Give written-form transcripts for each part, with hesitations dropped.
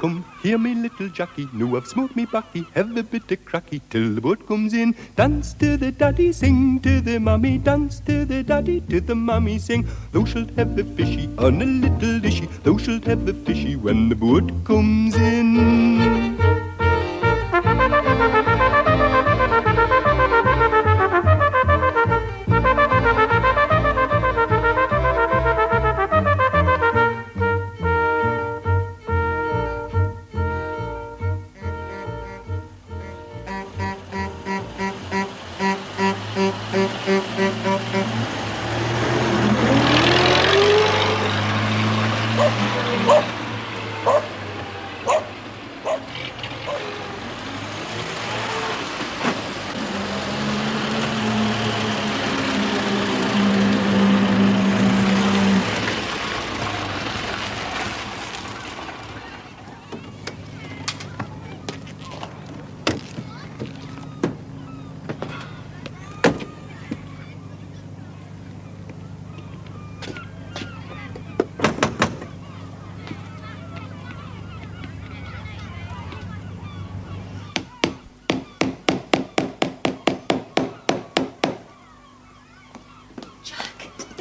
Come here, me little jockey, now I've smoked me backy, have a bit of cracky till the boat comes in. Dance to the daddy, sing to the mommy, dance to the daddy, to the mommy, sing. Thou shalt have a fishy on a little dishy, thou shalt have a fishy when the boat comes in.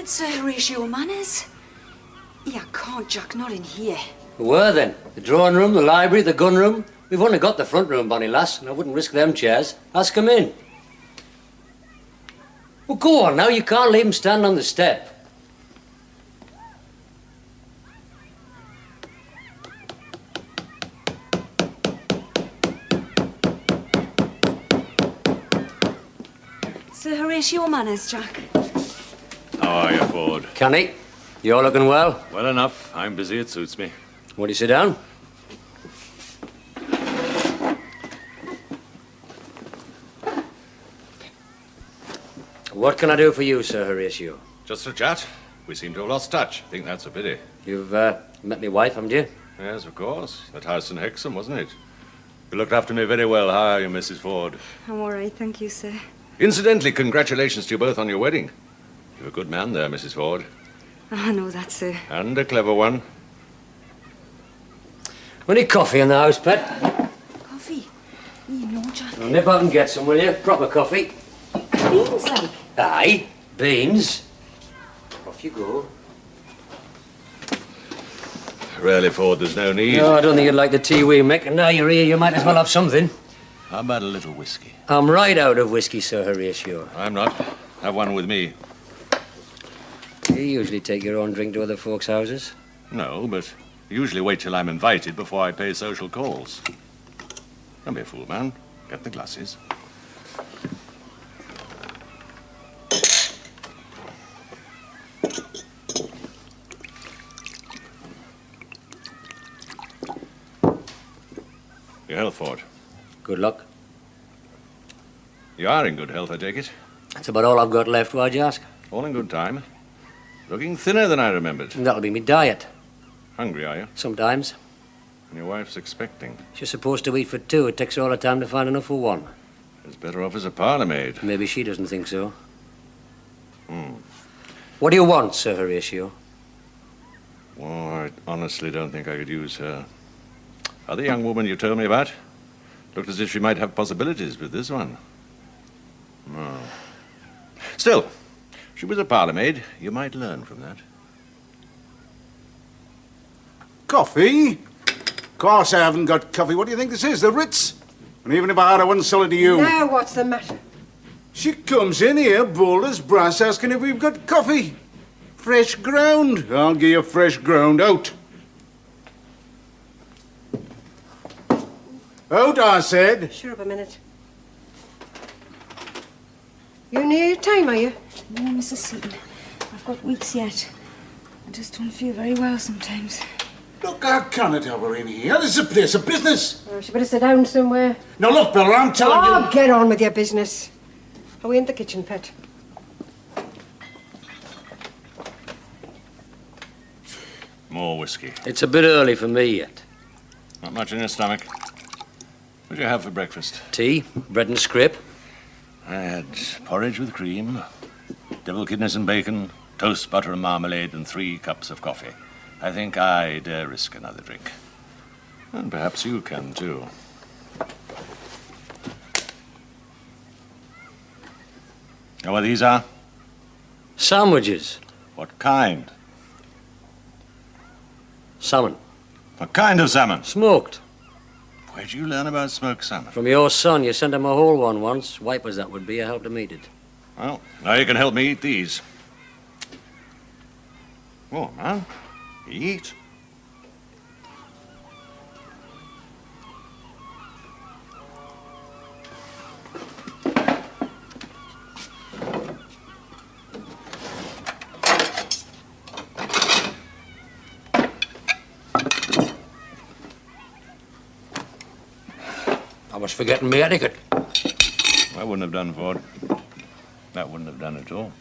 Sir Horatio Manners? You can't, Jack, not in here. Where then? The drawing room, the library, the gun room? We've only got the front room, Bonnie lass, and I wouldn't risk them chairs. Ask 'em in. Well, go on now, you can't leave 'em stand on the step. Sir Horatio Manners, Jack. How are you, Ford? Canny, you're looking well. Well enough. I'm busy. It suits me. Will you sit down? What can I do for you, Sir Horatio? Just a chat. We seem to have lost touch. I think that's a pity. You've met my wife, haven't you? Yes, of course. That house in Hexham, wasn't it? You looked after me very well. How are you, Mrs. Ford? I'm all right, thank you, sir. Incidentally, congratulations to you both on your wedding. You're a good man there, Mrs. Ford. I know that, sir. And a clever one. Any coffee in the house, pet? Coffee? You know, Jack. Well, nip out and get some, will you? Proper coffee. Beans, like. Aye, beans. Off you go. Really, Ford, there's no need. No, I don't think you'd like the tea we make, and now you're here, you might as well have something. How about a little whiskey? I'm right out of whiskey, Sir Horatio. I'm not. Have one with me. You usually take your own drink to other folks' houses? No, but I usually wait till I'm invited before I pay social calls. Don't be a fool, man. Get the glasses. Your health, Ford. Good luck. You are in good health, I take it. That's about all I've got left, why'd you ask? All in good time. Looking thinner than I remembered. And that'll be me diet. Hungry, are you? Sometimes. And your wife's expecting. She's supposed to eat for two. It takes her all the time to find enough for one. She's better off as a parlour maid. Maybe she doesn't think so. Hmm. What do you want, Sir Horatio? Well, I honestly don't think I could use her. Other young woman you told me about looked as if she might have possibilities with this one. No. Still, she was a parlour maid. You might learn from that. Coffee? Of course I haven't got coffee. What do you think this is, the Ritz? And even if I had, I wouldn't sell it to you. Now what's the matter? She comes in here, bold as brass, asking if we've got coffee. Fresh ground. I'll give you fresh ground. Out. Out, I said. Sure, up a minute. You near your time, are you? No, Mrs. Seaton. I've got weeks yet. I just don't feel very well sometimes. Look, I cannot have her in here. This is a place of business. Oh, she better sit down somewhere. Now, look, Bella, I'm telling you... Oh, get on with your business. Are we in the kitchen, pet? More whiskey. It's a bit early for me yet. Not much in your stomach. What did you have for breakfast? Tea, bread and scrape. I had porridge with cream, devil kidneys and bacon, toast, butter and marmalade, and 3 cups of coffee. I think I dare risk another drink. And perhaps you can, too. Know what these are? Sandwiches. What kind? Salmon. What kind of salmon? Smoked. Where'd you learn about smoked salmon? From your son. You sent him a whole one once. Wipe as that would be. I helped him eat it. Well, now you can help me eat these. Oh, man. Eat. I was forgetting my etiquette. I wouldn't have done, Ford. That wouldn't have done at all.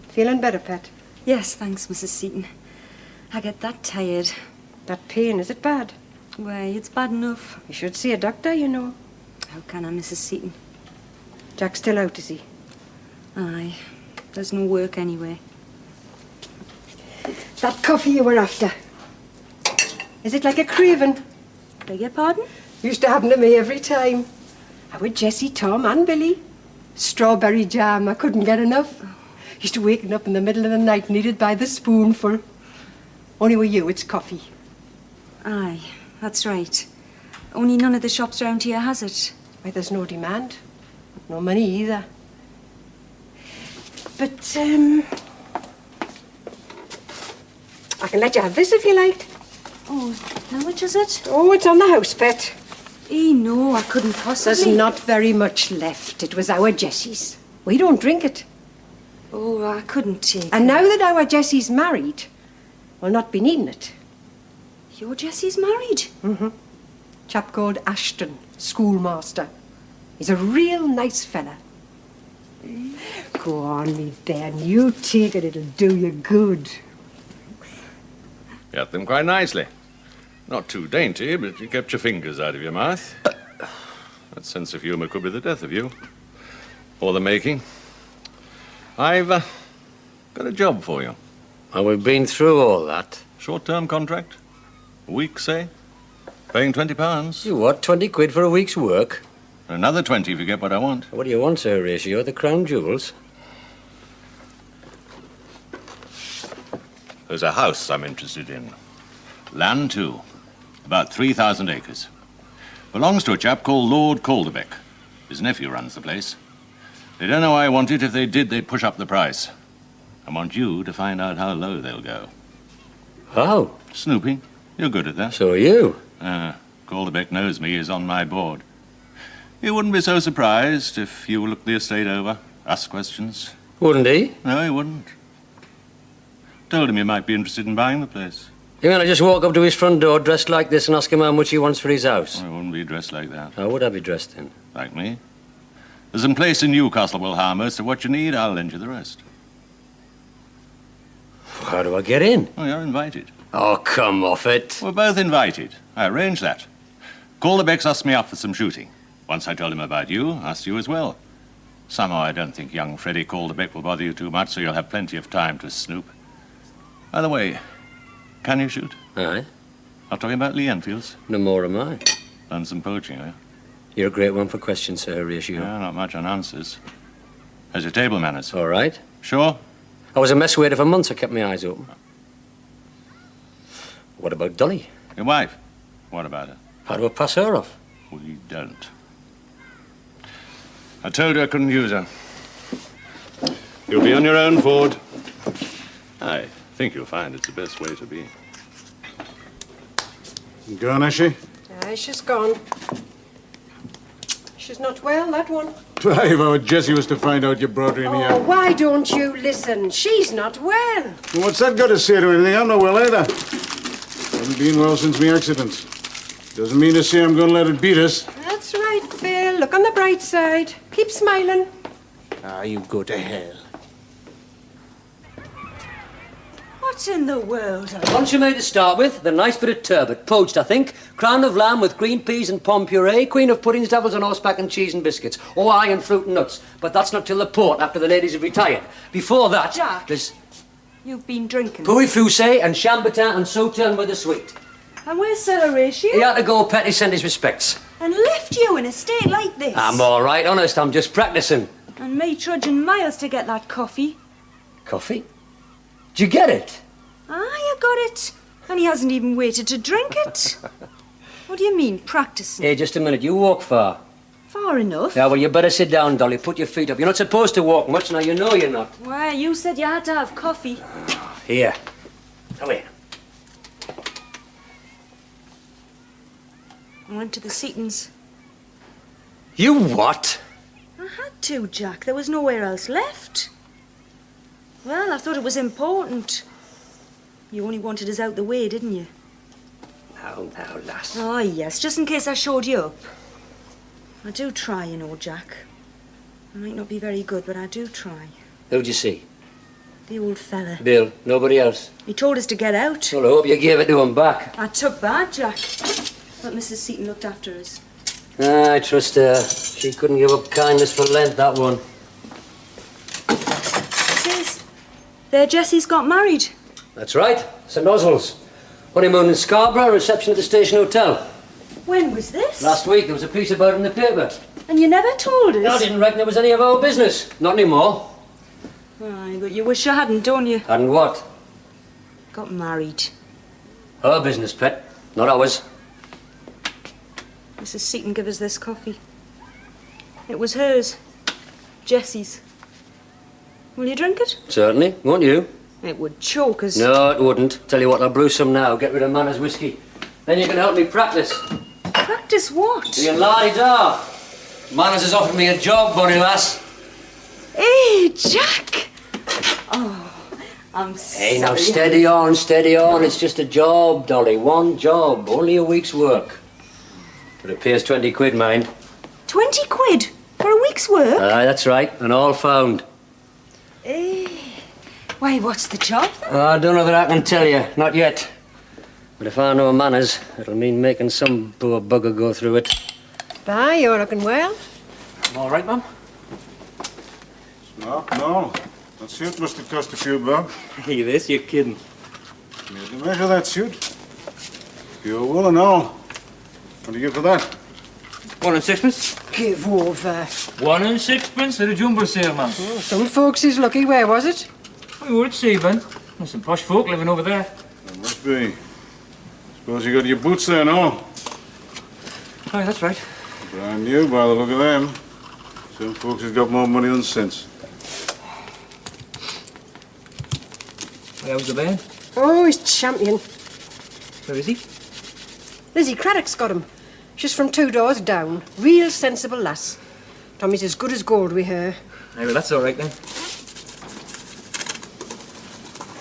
Feeling better, Pet? Yes, thanks, Mrs. Seaton. I get that tired. That pain, is it bad? Why, it's bad enough. You should see a doctor, you know. How can I, Mrs. Seaton? Jack's still out, is he? Aye. There's no work anyway. That coffee you were after. Is it like a craving? Beg your pardon? Used to happen to me every time. I with Jessie, Tom and Billy. Strawberry jam, I couldn't get enough. Used to waking up in the middle of the night, needed by the spoonful. Only with you, it's coffee. Aye, that's right. Only none of the shops round here has it. Why, there's no demand. No money either. But, I can let you have this if you like. Oh, how much is it? Oh, it's on the house, Pet. No, I couldn't possibly. There's not very much left. It was our Jessie's. We don't drink it. Oh, I couldn't take And it. now that our Jessie's married, we'll not be needing it. Your Jessie's married? Chap called Ashton, schoolmaster. He's a real nice fella. Go on, me Ben. You take it, it'll do you good. You ate them quite nicely. Not too dainty, but you kept your fingers out of your mouth. That sense of humour could be the death of you. Or the making. I've got a job for you. And we've been through all that. Short-term contract. A week, say. Paying £20. You what, 20 quid for a week's work? Another 20 if you get what I want. What do you want, Sir Horatio? The crown jewels? There's a house I'm interested in. Land, too. About 3,000 acres. Belongs to a chap called Lord Calderbeck. His nephew runs the place. They don't know I want it. If they did, they'd push up the price. I want you to find out how low they'll go. How? Snooping. You're good at that. So are you. Calderbeck knows me. He's on my board. He wouldn't be so surprised if you looked the estate over, asked questions. Wouldn't he? No, he wouldn't. Told him you might be interested in buying the place. You mean I just walk up to his front door dressed like this and ask him how much he wants for his house? I wouldn't be dressed like that. How would I be dressed in? Like me. There's a place in Newcastle will hire most of what you need. I'll lend you the rest. How do I get in? Oh, you're invited. Oh, come off it. We're both invited. I arranged that. Calderbeck's asked me out for some shooting. Once I told him about you, asked you as well. Somehow I don't think young Freddy Calderbeck will bother you too much, so you'll have plenty of time to snoop. By the way, can you shoot? Aye. Not talking about Lee Enfields. No more am I. Done some poaching, eh? You're a great one for questions, Sir Horatio. Yeah, not much on answers. How's your table manners? All right. Sure? I was a mess waiter for months. I kept my eyes open. What about Dolly? Your wife? What about her? How do I pass her off? We don't. I told you I couldn't use her. You'll be on your own, Ford. I think you'll find it's the best way to be. Gone, is she? Aye, she's gone. She's not well, that one. If our Jessie was to find out you brought her in Oh, here. why don't you listen? She's not well. Well, what's that got to say to anything? I'm not well either. Haven't been well since my accident. Doesn't mean to say I'm going to let it beat us. That's right, Phil. Look on the bright side. Keep smiling. Ah, you go to hell. What in the world? Consommé to start with, the nice bit of turbot, poached, I think. Crown of lamb with green peas and pom puree. Queen of puddings, devils and horseback and cheese and biscuits. Oh, aye, and fruit and nuts. But that's not till the port after the ladies have retired. Before that, Jack. there's... You've been drinking. Pouy Foussé and Chambertin and Sauternes with the sweet. And where's Sir Horatio? He had to go. Petty sent his respects. And left you in a state like this? I'm all right, honest. I'm just practicing. And me trudging miles to get that coffee. Coffee? Did you get it? I got it. And he hasn't even waited to drink it. What do you mean, practicing? Hey, just a minute. You walk far. Far enough. Yeah, well, you better sit down, Dolly. Put your feet up. You're not supposed to walk much now. You know you're not. Why, you said you had to have coffee. Here. Come here. I went to the Seatons. You what? I had to, Jack. There was nowhere else left. Well, I thought it was important. You only wanted us out the way, didn't you? Now, lass. Oh, yes, just in case I showed you up. I do try, you know, Jack. I might not be very good, but I do try. Who'd you see? The old fella. Bill. Nobody else? He told us to get out. Well, I hope you gave it to him back. I took that, Jack. But Mrs. Seaton looked after us. I trust her. She couldn't give up kindness for Lent, that one. Says, there Jessie's got married. That's right. St. Oswald's. Honeymoon in Scarborough, reception at the Station Hotel. When was this? Last week, there was a piece about it in the paper. And you never told us? I didn't reckon it was any of our business. Not anymore. Aye, but you wish you hadn't, don't you? Hadn't what? Got married. Her business, pet. Not ours. Mrs. Seaton gave us this coffee. It was hers. Jessie's. Will you drink it? Certainly. Won't you? It would choke us. No, it wouldn't. Tell you what, I'll brew some now. Get rid of Manners whiskey. Then you can help me practice. Practice what? Being la-di-da. Manners has offered me a job, bonny lass. Hey, Jack! Oh, I'm sorry. Hey, now, steady on, steady on. It's just a job, Dolly. One job. Only a week's work. But it pays 20 quid, mind. 20 quid for a week's work? Aye, that's right. And all found. Eh. Why, what's the job, then? I don't know that I can tell you. Not yet. But if I know Manners, it'll mean making some poor bugger go through it. Bye, you're looking well. I'm all right, Mum? No. That suit must have cost a few bob. Hey, this, you're kidding. Made to measure that suit. Pure wool and all. What do you get for that? 1 and sixpence. Give over. 1 and sixpence at a jumbo sale, man. Oh, some folks is lucky. Where was it? We were at Seaburn. There's some posh folk living over there. There must be. Suppose you got your boots there, no? Aye, that's right. Brand new by the look of them. Some folks has got more money than sense. How's the man? Oh, he's champion. Where is he? Lizzie Craddock's got him. She's from 2 doors down. Real sensible lass. Tommy's as good as gold with her. Aye, well, that's all right then.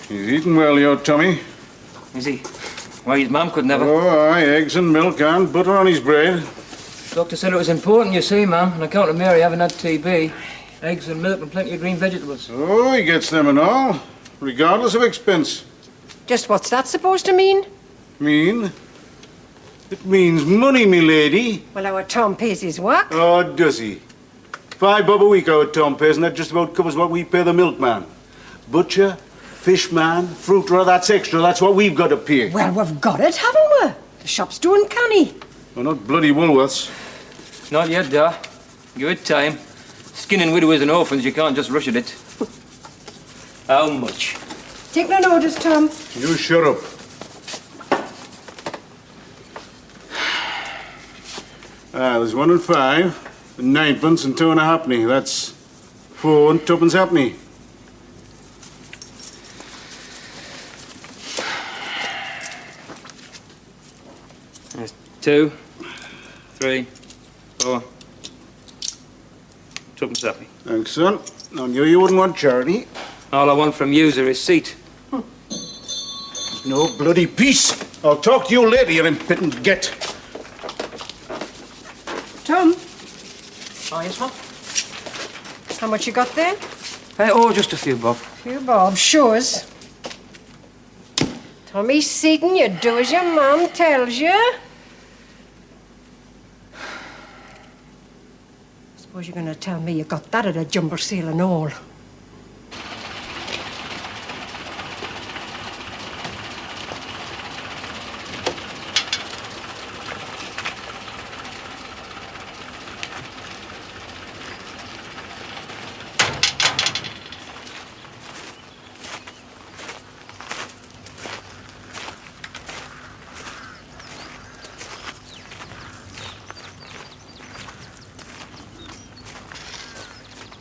He's eating well, your Tommy. Is he? Why, his mum couldn't have it. Oh, aye, eggs and milk and butter on his bread. Doctor said it was important, you see, ma'am, on account of Mary having had TB. Eggs and milk and plenty of green vegetables. Oh, he gets them and all, regardless of expense. Just what's that supposed to mean? Mean? It means money, me lady. Well, our Tom pays his work. Oh, does he? £5 bob a week our Tom pays, and that just about covers what we pay the milkman. Butcher, fishman, fruiterer, that's extra. That's what we've got to pay. Well, we've got it, haven't we? The shop's doing canny. Well, not bloody Woolworths. Not yet, Da. Give it time. Skinning widows and orphans, you can't just rush at it. How much? Take no notice, Tom. You shut up. There's 1 and 5, and 9pence and 2 and a halfpenny. That's 4 and 2pence halfpenny. There's 2, 3, 4. 2pence happy. Thanks, son. I knew you wouldn't want charity. All I want from you's a receipt. No bloody peace. I'll talk to you later, you impudent get. Tom, Oh, yes, ma'am? how much you got there? Oh, just a few, Bob. Few bob, shows. Tommy Seaton, you do as your mum tells you. Suppose you're going to tell me you got that at a jumble sale and all.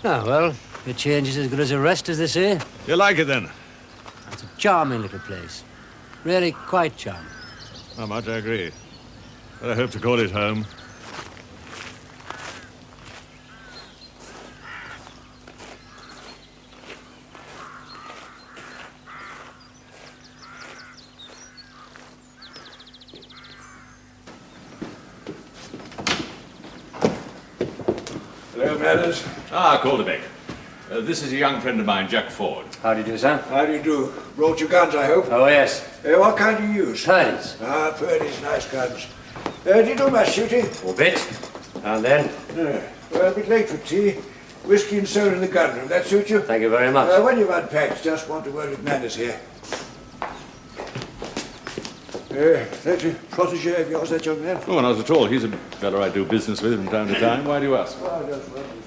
Ah, well, a change is as good as a rest, as they say. You like it, then? It's a charming little place. Really quite charming. Not much, I agree. But I hope to call it home. Hello, Manners. Ah, Calderbeck. This is a young friend of mine, Jack Ford. How do you do, sir? How do you do? Brought your guns, I hope? Oh, yes. What kind do you use? Freddy's. Ah, Freddy's nice guns. Do you do much shooting? A bit. And then? Well, a bit late for tea. Whiskey and soda in the gun room. That suit you? Thank you very much. When you've unpacked, just want a word with Manners here. That's a protégé of yours, that young man? Oh, not at all. He's a fellow I do business with from time to time. Why do you ask? Oh, just wondering.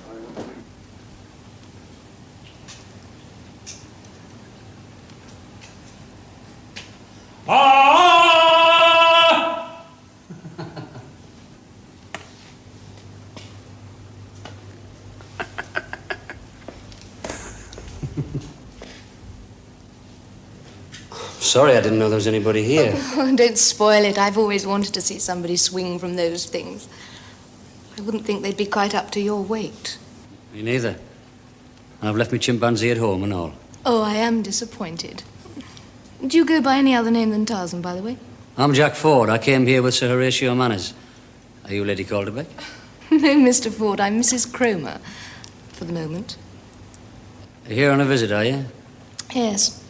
Sorry, I didn't know there was anybody here. Oh, don't spoil it. I've always wanted to see somebody swing from those things. I wouldn't think they'd be quite up to your weight. Me neither. I've left my chimpanzee at home and all. Oh, I am disappointed. Do you go by any other name than Tarzan, by the way? I'm Jack Ford. I came here with Sir Horatio Manners. Are you Lady Calderbeck? No, Mr. Ford, I'm Mrs. Cromer, for the moment. Here on a visit, are you? Yes.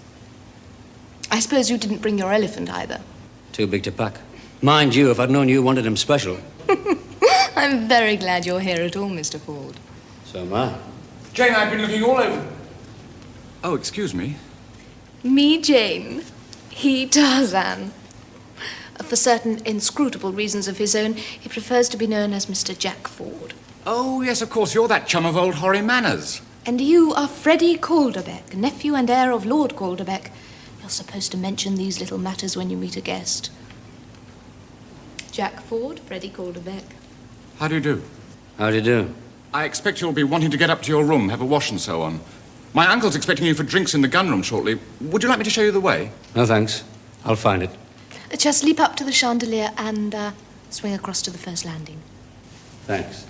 I suppose you didn't bring your elephant either. Too big to pack. Mind you, if I'd known you wanted him special. I'm very glad you're here at all, Mr. Ford. So am I. Jane, I've been looking all over. Oh, excuse me. Me, Jane. He, Tarzan. For certain inscrutable reasons of his own, he prefers to be known as Mr. Jack Ford. Oh, yes, of course. You're that chum of old Horry Manners. And you are Freddy Calderbeck, nephew and heir of Lord Calderbeck. You're supposed to mention these little matters when you meet a guest. Jack Ford, Freddy Calderbeck. How do you do? How do you do? I expect you'll be wanting to get up to your room, have a wash and so on. My uncle's expecting you for drinks in the gun room shortly. Would you like me to show you the way? No, thanks. I'll find it. Just leap up to the chandelier and swing across to the first landing. Thanks.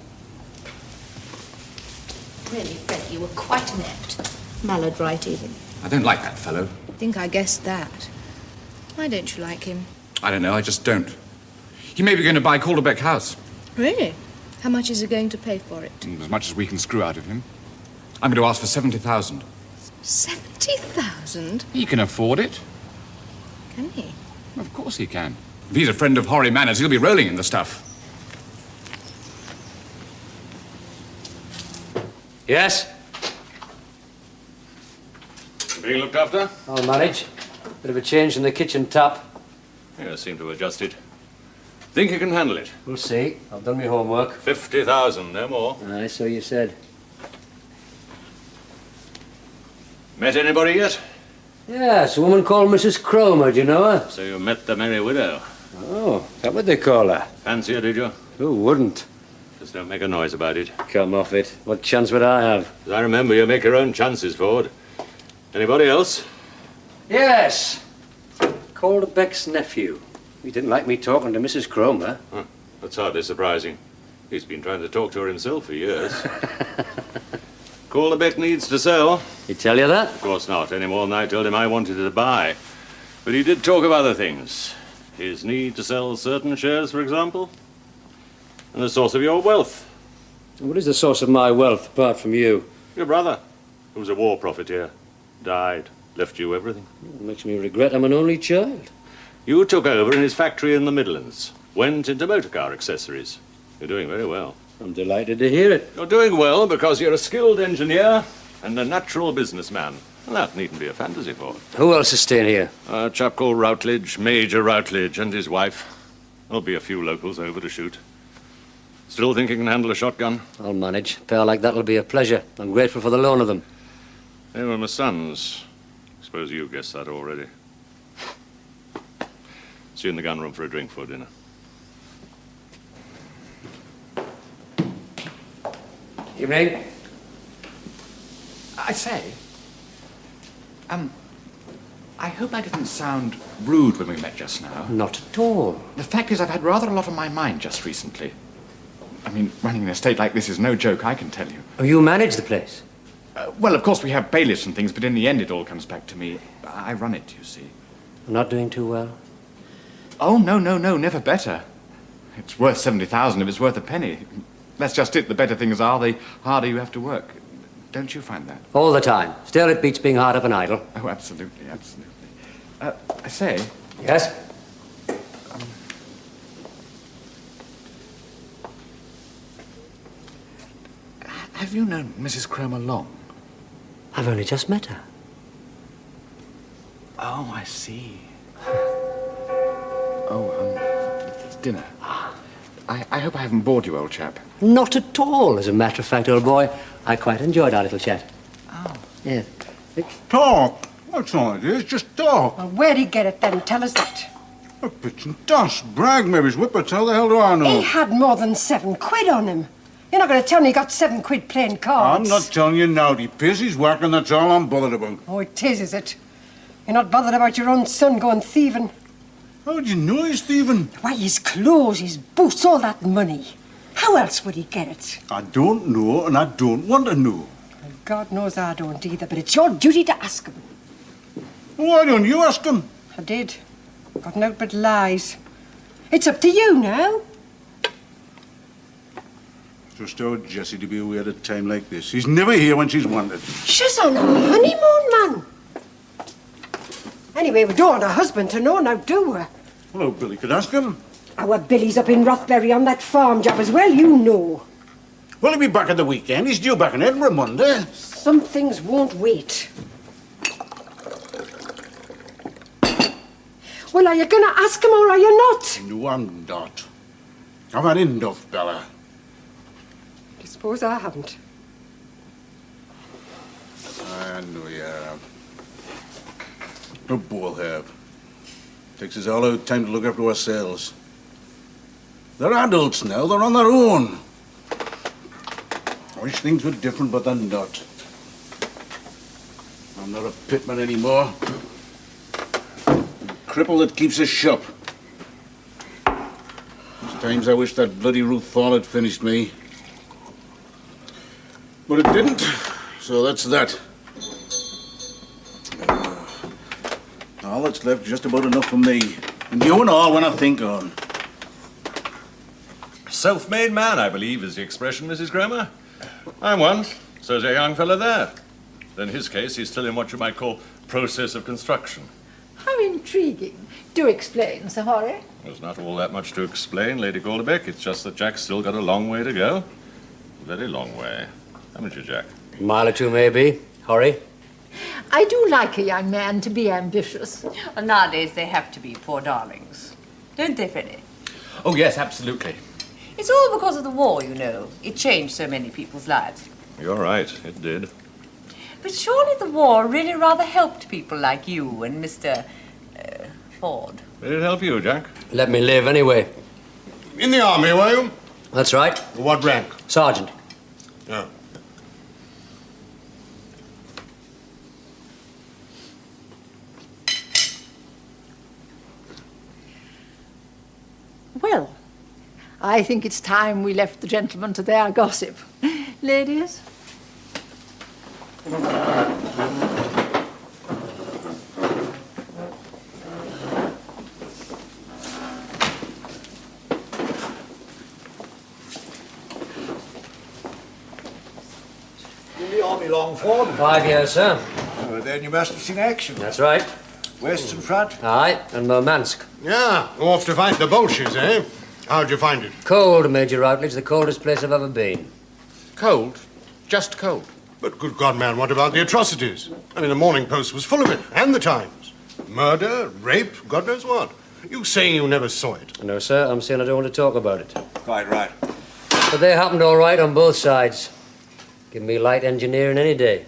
Really, Freddy, you were quite inept. Maladroit, even. I don't like that fellow. I think I guessed that. Why don't you like him? I don't know, I just don't. He may be going to buy Calderbeck House. Really? How much is he going to pay for it? As much as we can screw out of him. I'm going to ask for 70,000. 70,000? He can afford it. Can he? Of course he can. If he's a friend of Horry Manners, he'll be rolling in the stuff. Yes? Being looked after? I'll manage. Bit of a change in the kitchen tap. Yeah, seem to have adjusted. Think you can handle it? We'll see. I've done my homework. 50,000, no more. Aye, so you said. Met anybody yet? Yes, a woman called Mrs. Cromer. Do you know her? So you met the Merry Widow. Oh, is that what they call her? Fancy her, did you? Who wouldn't? Just don't make a noise about it. Come off it. What chance would I have? As I remember, you make your own chances, Ford. Anybody else? Yes. Calderbeck's nephew. He didn't like me talking to Mrs. Cromer. Huh, that's hardly surprising. He's been trying to talk to her himself for years. Calderbeck needs to sell. He tell you that? Of course not, any more than I told him I wanted to buy. But he did talk of other things. His need to sell certain shares, for example. And the source of your wealth. What is the source of my wealth, apart from you? Your brother, who was a war profiteer, died, left you everything. It makes me regret I'm an only child. You took over in his factory in the Midlands, went into motor car accessories. You're doing very well. I'm delighted to hear it. You're doing well because you're a skilled engineer and a natural businessman. And that needn't be a fantasy, Ford. Who else is staying here? A chap called Routledge, Major Routledge, and his wife. There'll be a few locals over to shoot. Still think you can handle a shotgun? I'll manage. A pair like that'll be a pleasure. I'm grateful for the loan of them. They were my sons. Suppose you guessed that already. See you in the gun room for a drink for dinner. Evening. I say, I hope I didn't sound rude when we met just now. Not at all. The fact is, I've had rather a lot on my mind just recently. I mean, running an estate like this is no joke, I can tell you. Oh, you manage the place? Well, of course, we have bailiffs and things, but in the end, it all comes back to me. I run it, you see. Not doing too well? Oh, no, never better. It's worth 70,000 if it's worth a penny. That's just it. The better things are, the harder you have to work. Don't you find that? All the time. Still, it beats being hard up and idle. Oh, absolutely. I say... Yes? Have you known Mrs. Cromer long? I've only just met her. Oh, I see. It's dinner. I hope I haven't bored you, old chap. Not at all, as a matter of fact, old boy. I quite enjoyed our little chat. Oh. Yes. Talk. That's all it is, just talk. Well, where'd he get it then? Tell us that. A bits and dust. Brag, maybe his whippets. How the hell do I know? He had more than 7 quid on him. You're not going to tell me he got 7 quid playing cards. I'm not telling you now. He piss, he's whacking, that's all I'm bothered about. Oh, it is it? You're not bothered about your own son going thieving? How do you know he's thieving? Why, his clothes, his boots, all that money. How else would he get it? I don't know, and I don't want to know. Well, God knows I don't either, but it's your duty to ask him. Why don't you ask him? I did. Got nothing but lies. It's up to you now. Just how Jessie to be away at a time like this. He's never here when she's wanted. She's on a honeymoon, man. Anyway, we don't want her husband to know now, do we? Well, how Billy could ask him. Our Billy's up in Rothbury on that farm job as well, you know. Well, he'll be back at the weekend. He's due back in Edinburgh Monday. Some things won't wait. Well, are you going to ask him or are you not? No, I'm not. I've had enough, Bella. I suppose I haven't. I know you have. We both have. Takes us all out time to look after ourselves. They're adults now. They're on their own. I wish things were different, but they're not. I'm not a pitman anymore. I'm a cripple that keeps a shop. There's times I wish that bloody Ruth Thorne had finished me. But it didn't, so that's that. All that's left is just about enough for me. And you and all when I think on. Self-made man, I believe, is the expression, Mrs. Cromer. I'm one. So's a young fellow there. In his case, he's still in what you might call process of construction. How intriguing. Do explain, Sir Horry. There's not all that much to explain, Lady Calderbeck. It's just that Jack's still got a long way to go. A very long way. Haven't you, Jack? A mile or two, maybe. Hurry. I do like a young man to be ambitious. Well, nowadays they have to be, poor darlings. Don't they, Freddy? Oh, yes, absolutely. It's all because of the war, you know. It changed so many people's lives. You're right, it did. But surely the war really rather helped people like you and Mr. Ford. Did it help you, Jack? Let me live, anyway. In the army, were you? That's right. What rank? Sergeant. Oh. Well, I think it's time we left the gentlemen to their gossip. Ladies? In the army long, Ford? 5 years, sir. Oh, then you must have seen action. That's right. Western Front? Aye, and Murmansk. Yeah, off to fight the Bolsheviks, eh? How'd you find it? Cold, Major Routledge. The coldest place I've ever been. Cold? Just cold? But good God, man, what about the atrocities? I mean, the Morning Post was full of it, and the Times. Murder, rape, God knows what. You saying you never saw it? No, sir. I'm saying I don't want to talk about it. Quite right. But they happened all right on both sides. Give me light engineering any day.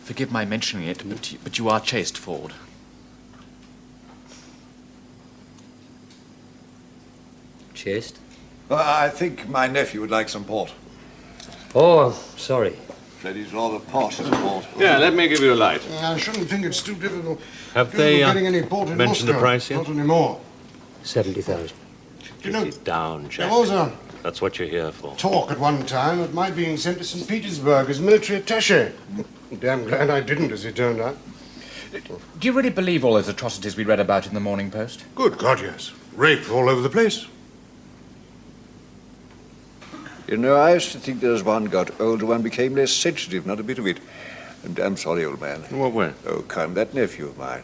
Forgive my mentioning it, but you are chaste, Ford. Chaste? I think my nephew would like some port. Oh, I'm sorry. Freddy's rather posh as a port. Yeah, let me give you a light. I shouldn't think it's too difficult. Have they getting any port in mentioned the Moscow. price yet? Not anymore. 70,000. You know, Get down, Jack. there was a That's what you're here for. talk at one time of my being sent to St. Petersburg as military attaché. Damn glad I didn't, as it turned out. Do you really believe all those atrocities we read about in the Morning Post? Good God, yes. Rape all over the place. You know, I used to think that as one got older, one became less sensitive, not a bit of it. And I'm sorry, old man. In what way? Oh, come, that nephew of mine.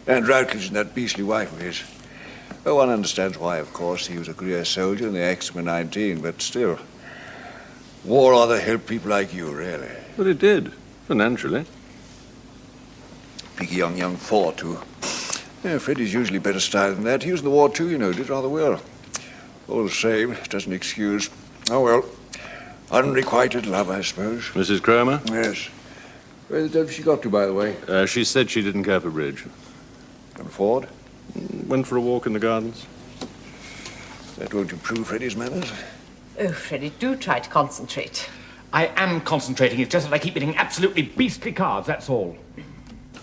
And Routledge and that beastly wife of his. Oh, one understands why, of course. He was a career soldier and the ex were 19, but still. War rather helped people like you, really. Well, it did, financially. Picky young Ford, too. Yeah, Freddy's usually better style than that. He was in the war, too, you know, did rather well. All the same, it doesn't excuse. Oh, well, unrequited love, I suppose. Mrs. Cromer? Yes. Where the devil she got to, by the way? She said she didn't care for bridge. And Ford? Went for a walk in the gardens. That won't improve Freddy's manners. Oh, Freddy, do try to concentrate. I am concentrating. It's just that I keep getting absolutely beastly cards, that's all.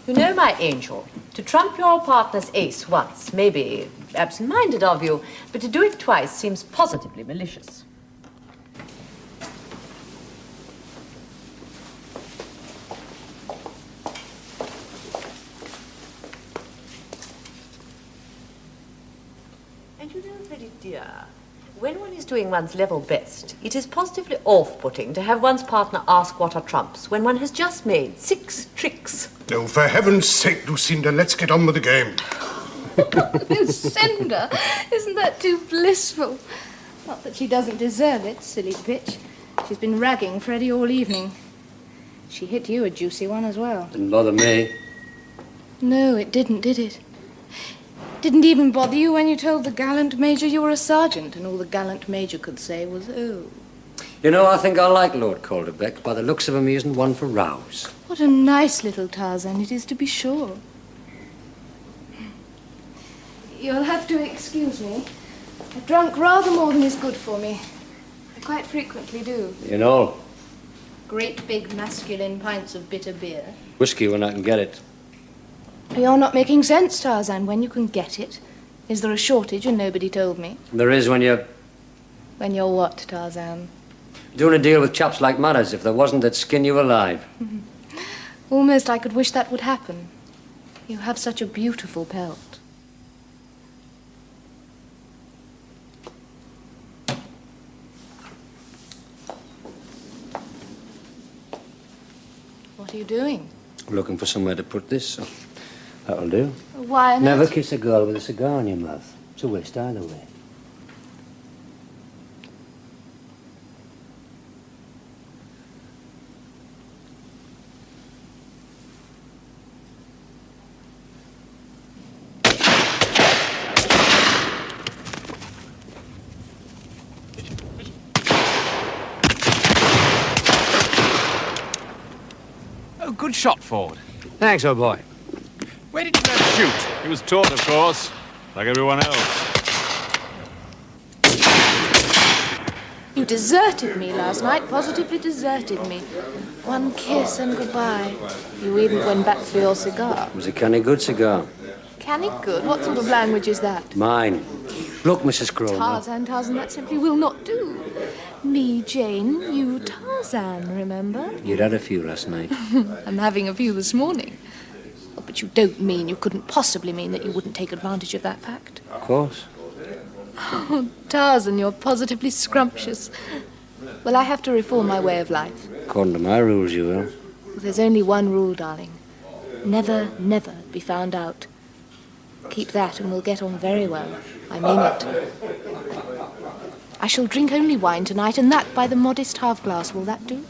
You know, my angel, to trump your partner's ace once may be absent-minded of you, but to do it twice seems positively malicious. And you know, Freddy dear, when one is doing one's level best, it is positively off-putting to have one's partner ask what are trumps when one has just made 6 tricks. Oh, for heaven's sake, Lucinda, let's get on with the game. Lucinda, isn't that too blissful? Not that she doesn't deserve it, silly bitch. She's been ragging Freddy all evening. She hit you a juicy one as well. Didn't bother me. No, it didn't, did it? Didn't even bother you when you told the gallant major you were a sergeant, and all the gallant major could say was, oh. You know, I think I like Lord Calderbeck. By the looks of him, he isn't one for rows. What a nice little Tarzan it is, to be sure. You'll have to excuse me. I've drunk rather more than is good for me. I quite frequently do. You know, Great big masculine pints of bitter beer. whiskey when I can get it. You're not making sense, Tarzan, when you can get it. Is there a shortage and nobody told me? There is when you're When you're what, Tarzan? doing a deal with chaps like Matters. If there wasn't, they'd skin you alive. Almost I could wish that would happen. You have such a beautiful pelt. What are you doing? Looking for somewhere to put this. So that'll do. Why on Never earth- kiss a girl with a cigar in your mouth. It's a waste either way. Oh, good shot, Ford. Thanks, old boy. Where did you learn to shoot? He was taught, of course, like everyone else. You deserted me last night, positively deserted me. One kiss and goodbye. You even went back for your cigar. It was a canny good cigar. Canny good? What sort of language is that? Mine. Look, Mrs. Cromer. Tarzan, that simply will not do. Me, Jane, you, Tarzan, remember? You'd had a few last night. I'm having a few this morning. Oh, but you don't mean, you couldn't possibly mean that you wouldn't take advantage of that fact. Of course. Oh, Tarzan, you're positively scrumptious. Well, I have to reform my way of life. According to my rules, you will. There's only one rule, darling. Never, never be found out. Keep that and we'll get on very well. I mean it. I shall drink only wine tonight, and that by the modest half-glass. Will that do?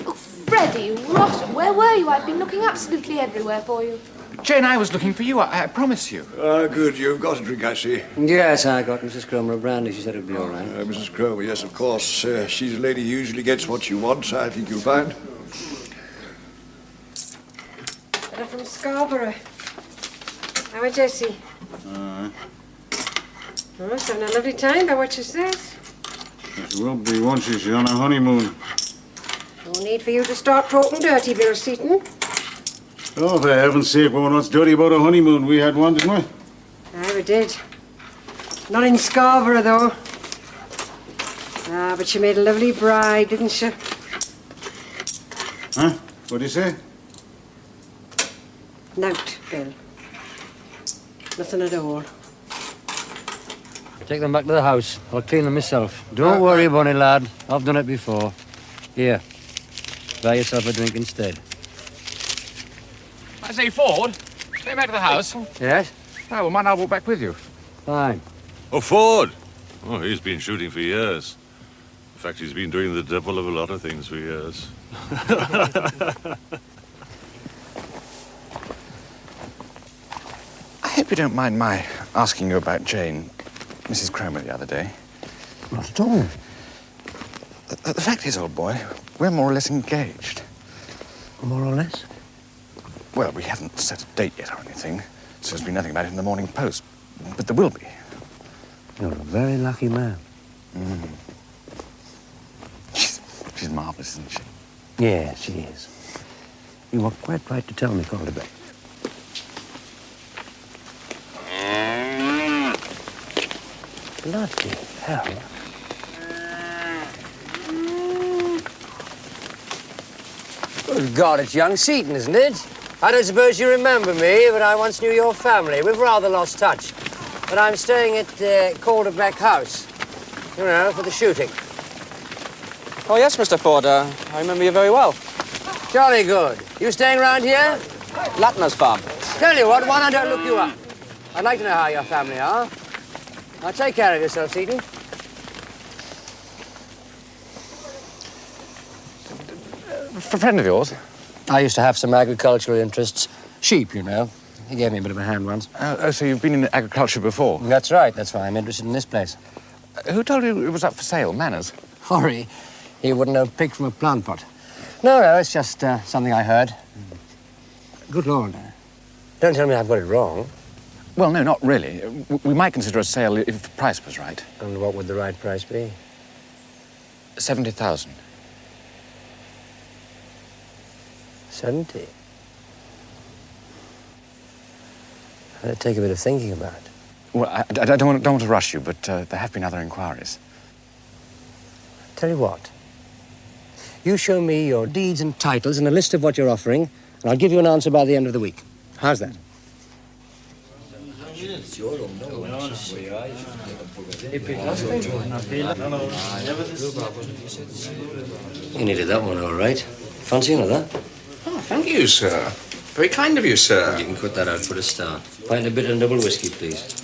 Oh, Freddy, rotten, where were you? I've been looking absolutely everywhere for you. Jane, I was looking for you, I promise you. Ah, good. You've got a drink, I see. Yes, I got Mrs. Cromer a brandy. She said it'd be all right. Mrs. Cromer, yes, of course. She's a lady who usually gets what she wants, I think you'll find. They're from Scarborough. How are Jessie? Oh, she's having a lovely time by what she says. She will be, won't she? She's on her honeymoon. No need for you to start talking dirty, Bill Seaton. Oh, for heaven's sake, woman, what's dirty about a honeymoon? We had one, didn't we? Aye, we did. Not in Scarborough, though. Ah, but she made a lovely bride, didn't she? Huh? What do you say? Nout, Bill. Nothing at all. Take them back to the house. I'll clean them myself. Don't worry, Bonnie lad. I've done it before. Here. Buy yourself a drink instead. I say, Ford, stay back to the house. Yes? Oh, well, mind I'll walk back with you. Fine. Oh, Ford! Oh, he's been shooting for years. In fact, he's been doing the devil of a lot of things for years. I hope you don't mind my asking you about Jane, Mrs. Cromer, the other day. Not at all. The fact is, old boy, we're more or less engaged. More or less? Well, we haven't set a date yet or anything, so there's been nothing about it in the Morning Post. But there will be. You're a very lucky man. Mm. She's marvellous, isn't she? Yeah, she is. You were quite right to tell me, Calderbeck. Bloody hell. Good God, it's young Seaton, isn't it? I don't suppose you remember me, but I once knew your family. We've rather lost touch. But I'm staying at Calderbeck House, you know, for the shooting. Oh, yes, Mr. Ford. I remember you very well. Jolly good. You staying around here? Latner's farm. Tell you what, why don't I look you up? I'd like to know how your family are. Now, take care of yourself, Seaton. A friend of yours? I used to have some agricultural interests. Sheep, you know. He gave me a bit of a hand once. Oh, so you've been in agriculture before? That's right. That's why I'm interested in this place. Who told you it was up for sale? Manners? Sorry, he wouldn't have picked from a plant pot. No, it's just something I heard. Good Lord. Don't tell me I've got it wrong. Well, no, not really. We might consider a sale if the price was right. And what would the right price be? 70,000. 70? That'd take a bit of thinking about. Well, I don't want to rush you, but there have been other inquiries. Tell you what. You show me your deeds and titles and a list of what you're offering, and I'll give you an answer by the end of the week. How's that? You needed that one, all right. Fancy another? Oh, thank you, sir. Very kind of you, sir. You can cut that out for a start. Pint a bit and double whiskey, please.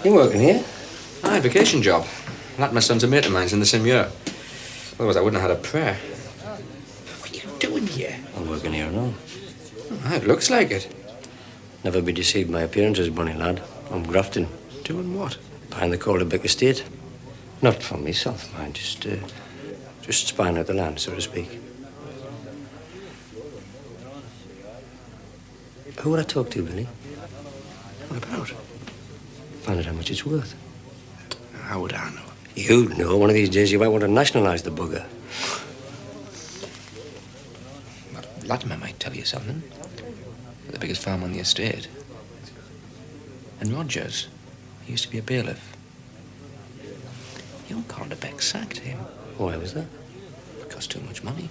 You working here? Aye, vacation job. Like my son's a mate of mine's in the same year. Otherwise, I wouldn't have had a prayer. What are you doing here? I'm working here now. Oh, it looks like it. Never be deceived by appearances, bunny lad. I'm grafting. Doing what? Behind the Calderbeck estate. Not for myself, mind. Just spying out the land, so to speak. Who would I talk to, Billy? What about? Find out how much it's worth. How would I know? You'd know. One of these days you might want to nationalise the bugger. Well, Latimer might tell you something. The biggest farm on the estate. And Rogers, he used to be a bailiff. Young Calderbeck sacked him. Why was that? It cost too much money.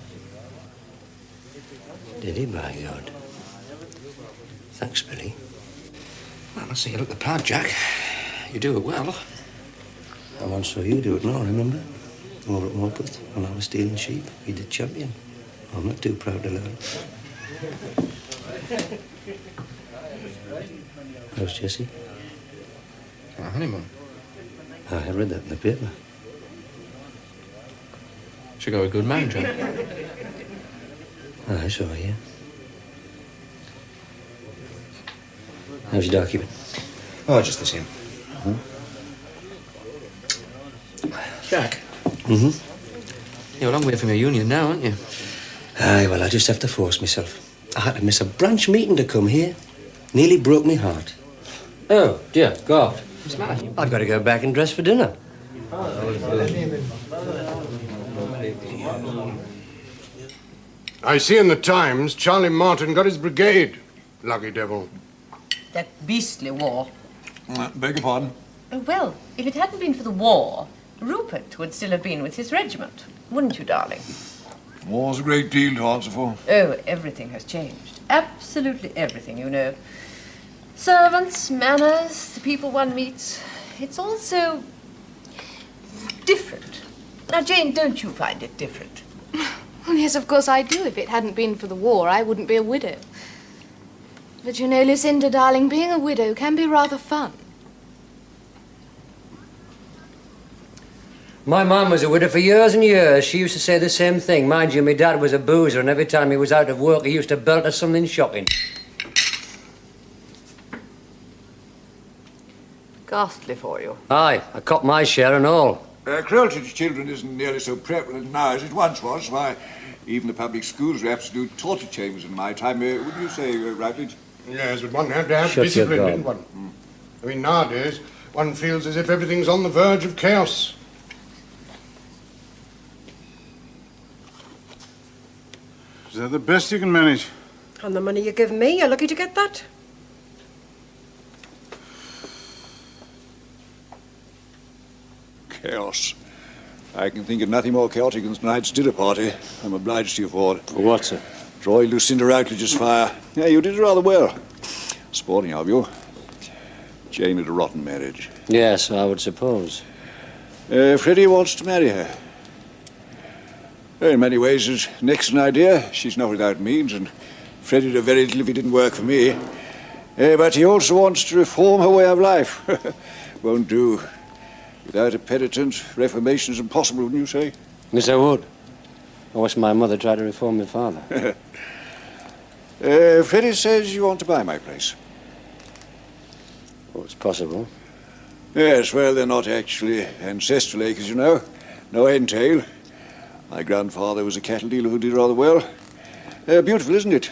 Did he, by God? Thanks, Billy. Well, I see you look the part, Jack. You do it well. I once saw you do it now, remember? Over at Morpeth, when I was stealing sheep. We did champion. I'm not too proud to learn. How's Jessie? On a honeymoon. I read that in the paper. She got a good man, Jack. I saw you. How's your dog keeping? Oh, just the same. Jack? Mm-hmm. You're a long way from your union now, aren't you? Aye, well, I just have to force myself. I had to miss a branch meeting to come here. Nearly broke me heart. Oh, dear God. What's the matter? I've got to go back and dress for dinner. I see in the Times Charlie Martin got his brigade. Lucky devil. That beastly war. Beg your pardon? Well, if it hadn't been for the war, Rupert would still have been with his regiment. Wouldn't you, darling? War's a great deal to answer for. Oh, everything has changed. Absolutely everything, you know. Servants, manners, the people one meets. It's all so different. Now, Jane, don't you find it different? Well, yes, of course I do. If it hadn't been for the war, I wouldn't be a widow. But you know, Lucinda, darling, being a widow can be rather fun. My mum was a widow for years and years. She used to say the same thing. Mind you, my dad was a boozer, and every time he was out of work, he used to belt us something shocking. Ghastly for you. Aye, I copped my share and all. Cruelty to children isn't nearly so prevalent now as it once was. Why, even the public schools were absolute torture chambers in my time. Wouldn't you say, Routledge? Yes, but one had to have Shut your discipline, gob. didn't one? I mean, nowadays, one feels as if everything's on the verge of chaos. Is that the best you can manage? On the money you give me, you're lucky to get that. Chaos. I can think of nothing more chaotic than tonight's dinner party. I'm obliged to you for it. For what, sir? Drawing Lucinda Routledge's fire. Yeah, you did rather well. Sporting of you. Jane had a rotten marriage. Yes, I would suppose. Freddy wants to marry her. In many ways, it's an excellent idea. She's not without means, and Freddy'd have very little if he didn't work for me. But he also wants to reform her way of life. Won't do. Without a penitent, reformation is impossible, wouldn't you say? Yes, I would. I watched my mother try to reform my father. Freddy says you want to buy my place. Oh, it's possible. Yes, well, they're not actually ancestral acres, you know. No entail. My grandfather was a cattle dealer who did rather well. Beautiful, isn't it?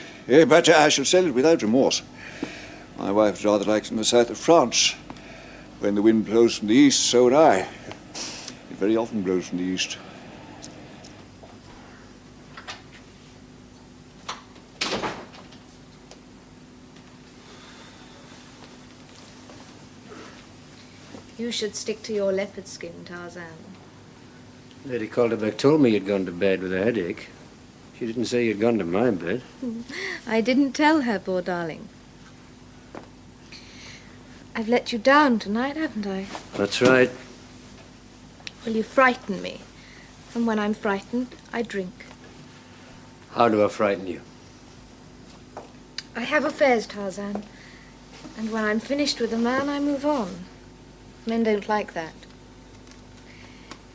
But I shall sell it without remorse. My wife rather likes it in the south of France. When the wind blows from the east, so would I. It very often blows from the east. You should stick to your leopard skin, Tarzan. Lady Calderbeck told me you'd gone to bed with a headache. She didn't say you'd gone to my bed. I didn't tell her, poor darling. I've let you down tonight, haven't I? That's right. Well, you frighten me. And when I'm frightened, I drink. How do I frighten you? I have affairs, Tarzan. And when I'm finished with a man, I move on. Men don't like that.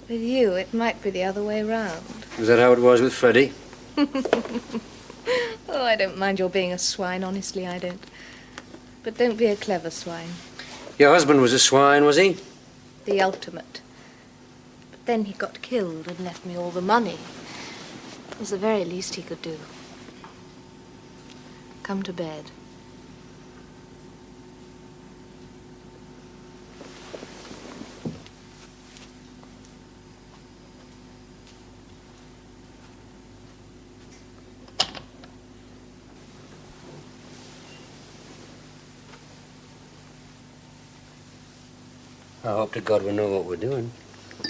With you, it might be the other way round. Is that how it was with Freddy? Oh, I don't mind your being a swine, honestly, I don't. But don't be a clever swine. Your husband was a swine, was he? The ultimate. But then he got killed and left me all the money. It was the very least he could do. Come to bed. I hope to God we know what we're doing.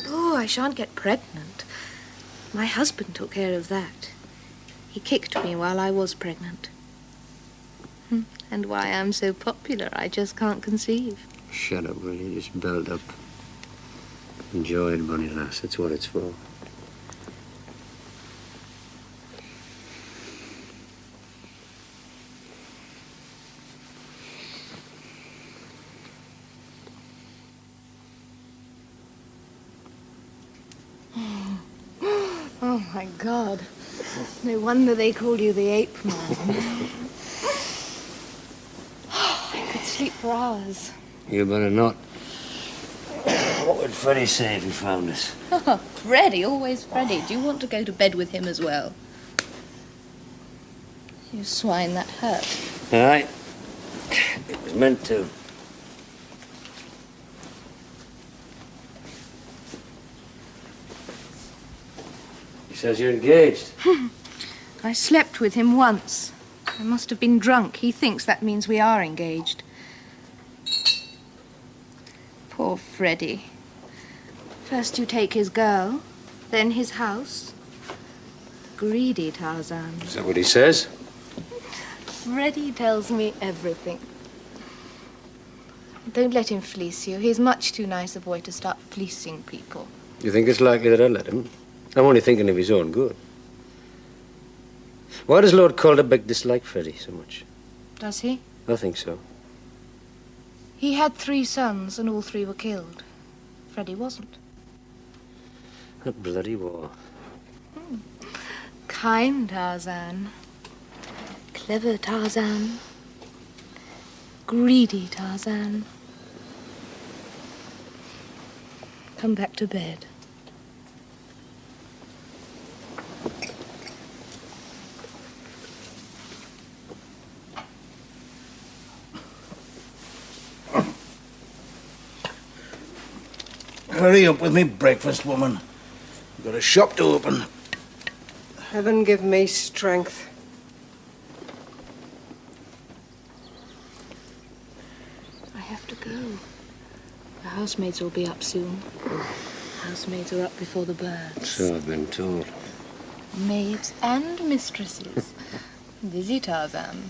Oh, I shan't get pregnant. My husband took care of that. He kicked me while I was pregnant. And why I'm so popular, I just can't conceive. Shut up, will you? Just build up. Enjoy it, bunny lass. That's what it's for. Oh, my God. No wonder they call you the ape man. I could sleep for hours. You better not. What would Freddy say if he found us? Freddy, always Freddy. Do you want to go to bed with him as well? You swine, that hurt. All right. It was meant to. says you're engaged. I slept with him once. I must have been drunk. He thinks that means we are engaged. Poor Freddy. First you take his girl, then his house. Greedy Tarzan. Is that what he says? Freddy tells me everything. Don't let him fleece you. He's much too nice a boy to start fleecing people. You think it's likely that I'll let him? I'm only thinking of his own good. Why does Lord Calderbeck dislike Freddy so much? Does he? I think so. He had 3 sons and all 3 were killed. Freddy wasn't. That bloody war. Kind Tarzan. Clever Tarzan. Greedy Tarzan. Come back to bed. Hurry up with me breakfast, woman. I've got a shop to open. Heaven give me strength. I have to go. The housemaids will be up soon. Housemaids are up before the birds. So I've been told. Maids and mistresses. Busy Tarzan.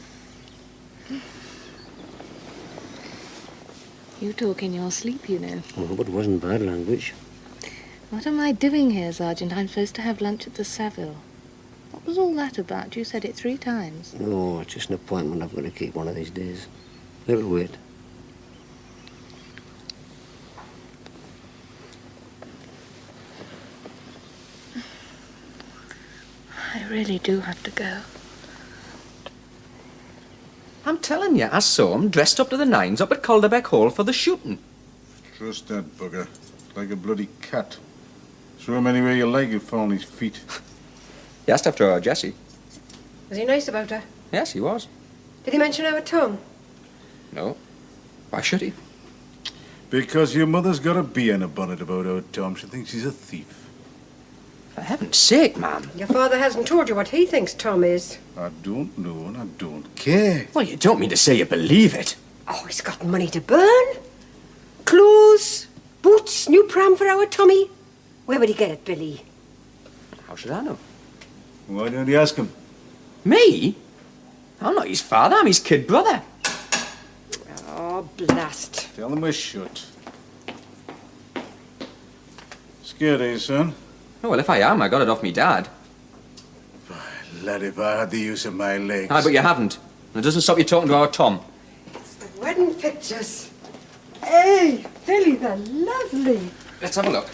You talk in your sleep, you know. Oh, but it wasn't bad language. What am I doing here, Sergeant? I'm supposed to have lunch at the Saville. What was all that about? You said it 3 times. No, it's just an appointment I've got to keep one of these days. It'll wait. I really do have to go. I'm telling you, I saw him dressed up to the nines up at Calderbeck Hall for the shooting. Trust that bugger. Like a bloody cat. Throw him anywhere you like, he'll fall on his feet. He asked after our Jessie. Was he nice about her? Yes, he was. Did he mention our Tom? No. Why should he? Because your mother's got a bee in a bonnet about old Tom. She thinks he's a thief. For heaven's sake, ma'am. Your father hasn't told you what he thinks Tom is. I don't know and I don't care. Well, you don't mean to say you believe it. Oh, he's got money to burn. Clothes, boots, new pram for our Tommy. Where would he get it, Billy? How should I know? Why don't you ask him? Me? I'm not his father, I'm his kid brother. Oh, blast. Tell him we're shut. Scared, eh, son? Oh, well, if I am, I got it off me dad. Lad, if I had the use of my legs. Aye, but you haven't. And it doesn't stop you talking to our Tom. It's the wedding pictures. Hey, Billy, they're lovely. Let's have a look.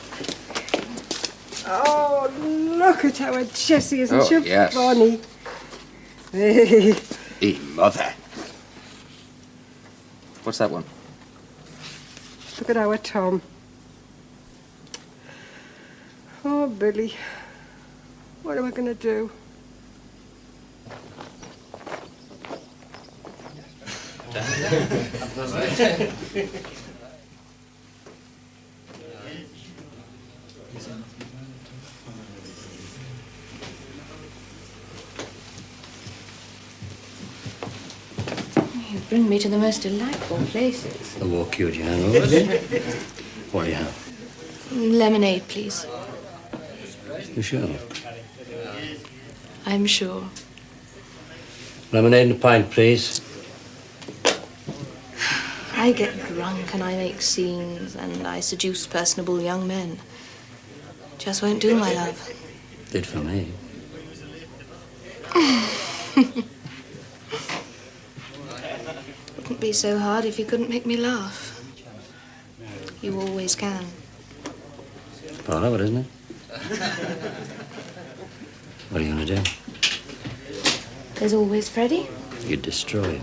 Oh, look at our Jessie, isn't she yes. funny? Hey. Hey, mother. What's that one? Look at our Tom. Oh, Billy. What am I going to do? You bring me to the most delightful places. I'll walk you, Jan. What do you have? Lemonade, please. You sure? I'm sure. Lemonade and a pint, please. I get drunk and I make scenes and I seduce personable young men. Just won't do, my love. Did for me. Wouldn't be so hard if you couldn't make me laugh. You always can. Part of it, isn't it? What are you going to do? There's always Freddy. You'd destroy him.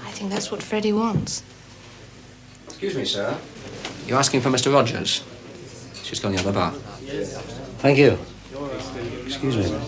I think that's what Freddy wants. Excuse me, sir. You're asking for Mr. Rogers? She's gone the other bar. Thank you. Excuse me.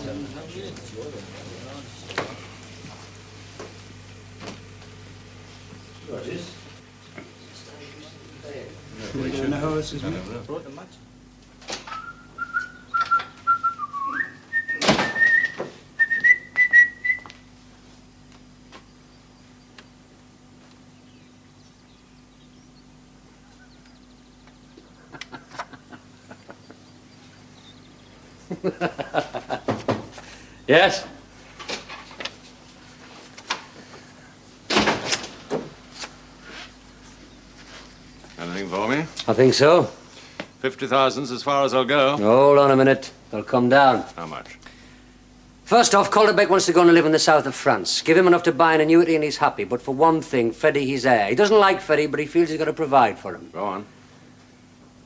Yes? Anything for me? I think so. 50,000's as far as I'll go. Hold on a minute. I'll come down. How much? First off, Calderbeck wants to go and live in the south of France. Give him enough to buy an annuity and he's happy. But for one thing, Freddy, he's heir. He doesn't like Freddy, but he feels he's got to provide for him. Go on.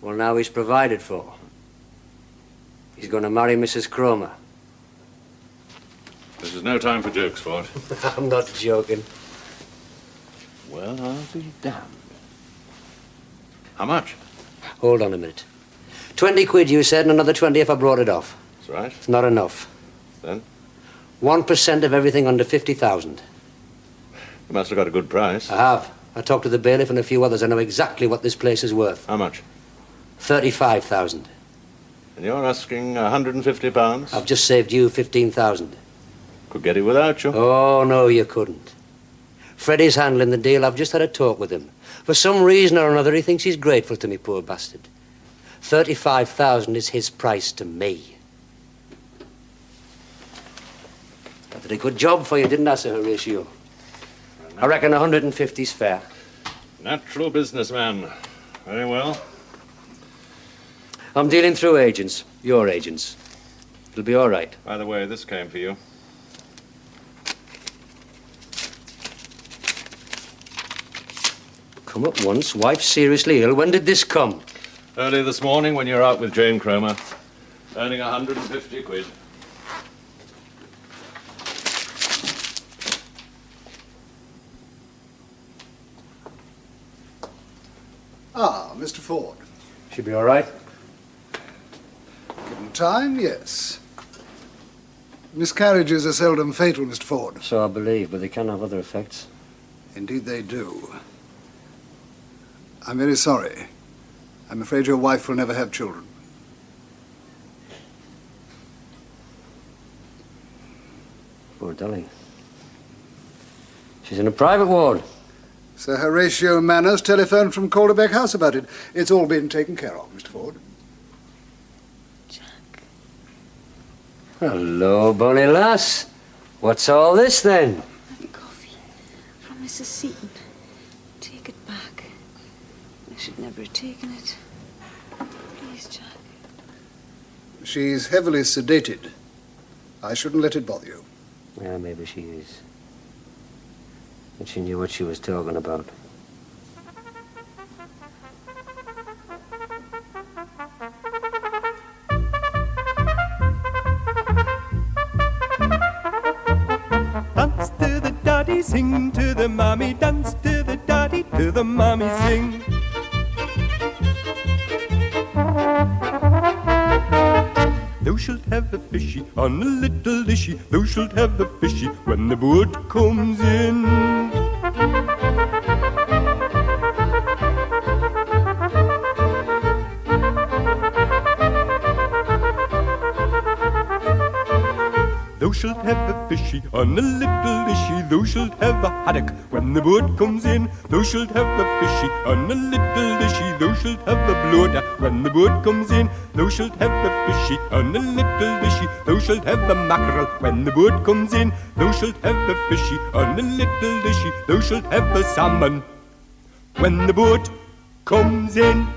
Well, now he's provided for. He's going to marry Mrs. Cromer. This is no time for jokes, Ford. I'm not joking. Well, I'll be damned. How much? Hold on a minute. 20 quid, you said, and another 20 if I brought it off. That's right. It's not enough. Then? 1% of everything under 50,000. You must have got a good price. I have. I talked to the bailiff and a few others. I know exactly what this place is worth. How much? 35,000. And you're asking £150? I've just saved you 15,000. Could get it without you. Oh, no, you couldn't. Freddy's handling the deal. I've just had a talk with him. For some reason or another, he thinks he's grateful to me, poor bastard. 35,000 is his price to me. I did a good job for you, didn't I, Sir Horatio? I reckon 150's fair. Natural businessman. Very well. I'm dealing through agents. Your agents. It'll be all right. By the way, this came for you. Come at once. Wife seriously ill. When did this come? Early this morning when you're out with Jane Cromer, earning 150 quid. Ah, Mr. Ford. She'll be all right? Given time, yes. Miscarriages are seldom fatal, Mr. Ford. So I believe, but they can have other effects. Indeed they do. I'm very sorry. I'm afraid your wife will never have children. Poor Dolly. She's in a private ward. Sir Horatio Manners telephoned from Calderbeck House about it. It's all been taken care of, Mr. Ford. Hello, bonny lass. What's all this, then? Coffee from Mrs. Seaton. Take it back. I should never have taken it. Please, Jack. She's heavily sedated. I shouldn't let it bother you. Yeah, maybe she is. But she knew what she was talking about. Dance to the daddy, sing to the mommy, dance to the daddy, to the mommy, sing. Thou shalt have a fishy on a little dishy, thou shalt have a fishy when the boat comes in. Thou shalt have a fishy on a little dishy, thou shalt have a haddock when the boat comes in. Thou shalt have a fishy on a little dishy, thou shalt have a bloater when the boat comes in. Thou shalt have a fishy on a little dishy, thou shalt have a mackerel when the boat comes in. Thou shalt have a fishy on a little dishy, thou shalt have a salmon when the boat comes in.